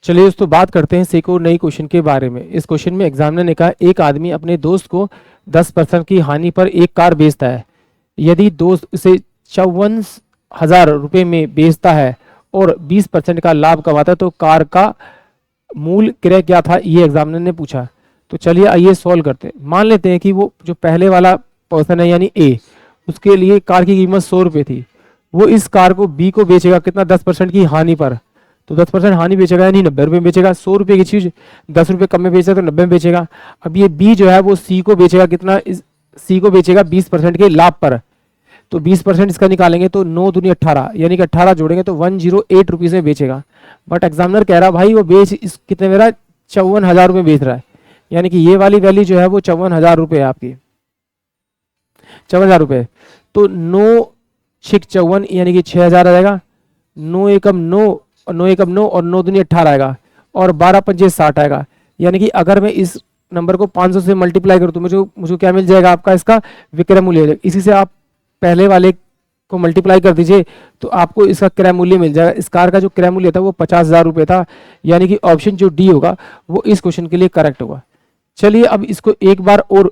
चलिए दोस्तों बात करते हैं एक और नई क्वेश्चन के बारे में। इस क्वेश्चन में एग्जामिनर ने कहा एक आदमी अपने दोस्त को 10% की हानि पर एक कार बेचता है। यदि दोस्त उसे 54,000 रुपये में बेचता है और 20% का लाभ कमाता है तो कार का मूल क्रय क्या था, ये एग्जामिनर ने पूछा। तो चलिए आइए सॉल्व करते हैं। मान लेते हैं कि वो जो पहले वाला पर्सन है यानी ए, उसके लिए कार की कीमत 100 रुपये थी। वो इस कार को बी को बेचेगा कितना, 10% की हानि पर। तो 10% हानि बेचेगा यानी 90 रुपये में बेचेगा। 100 रुपये की चीज 10 रुपये कम में बेचेगा तो 90 में बेचेगा। अब ये बी जो है वो सी को बेचेगा कितना, सी को बेचेगा 20% के लाभ पर। तो 20% इसका निकालेंगे तो 9 दूनी 18 यानी कि 18 जोड़ेंगे तो 108 रुपीज में बेचेगा। बट एग्जामिनर कह रहा भाई वो बेच इस कितने में रहा है, 54,000 रुपये बेच रहा है। यानी कि ये वाली वैल्यू जो है वो 54,000 रुपये है आपकी, 54,000 रुपये। तो 9 6 54 यानी कि 6,000 आ जाएगा। 9 एकम 9 और 9 एकम 9 और 9 दूनी 18 आएगा और 12 पंजे 60 आएगा। यानी कि अगर मैं इस नंबर को 500 से मल्टीप्लाई करूँ तो मुझे क्या मिल जाएगा, आपका इसका विक्रय मूल्य। इसी से आप पहले वाले को मल्टीप्लाई कर दीजिए तो आपको इसका क्रय मूल्य मिल जाएगा। इस कार का जो क्रय मूल्य था वो 50,000 रुपये था। यानी कि ऑप्शन जो डी होगा वो इस क्वेश्चन के लिए करेक्ट होगा। चलिए अब इसको एक बार और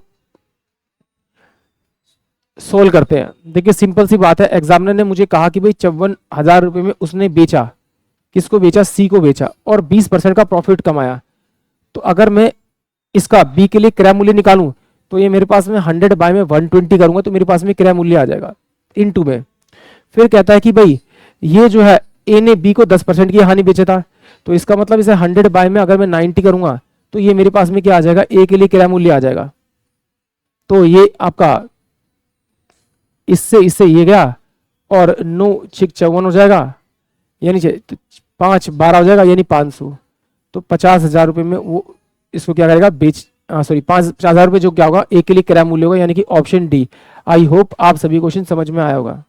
सोल्व करते हैं। देखिए सिंपल सी बात है, एग्जामिनर ने मुझे कहा कि भाई 54,000 रुपये में उसने बेचा, किसको बेचा, सी को बेचा और 20% का प्रॉफिट कमाया। तो अगर मैं इसका बी के लिए क्रय मूल्य निकालूं तो ये मेरे पास में 100 बाय में 120 करूंगा तो मेरे पास में क्रय मूल्य आ जाएगा इनटू में। फिर कहता है कि भाई ये जो है ए ने बी को 10% की हानि बेचा था, तो इसका मतलब इसे 100 बाय में अगर मैं 90 करूंगा तो ये मेरे पास में क्या आ जाएगा, ए के लिए क्रय मूल्य आ जाएगा। तो ये आपका इससे ये गया और 9 6 54 हो जाएगा यानी 5 12 हो जाएगा यानी 500। तो 50,000 रुपये में वो इसको क्या करेगा, बेच 50,000 रुपये जो क्या होगा, ए के लिए क्रय मूल्य होगा यानी कि ऑप्शन डी। आई होप आप सभी क्वेश्चन समझ में आया होगा।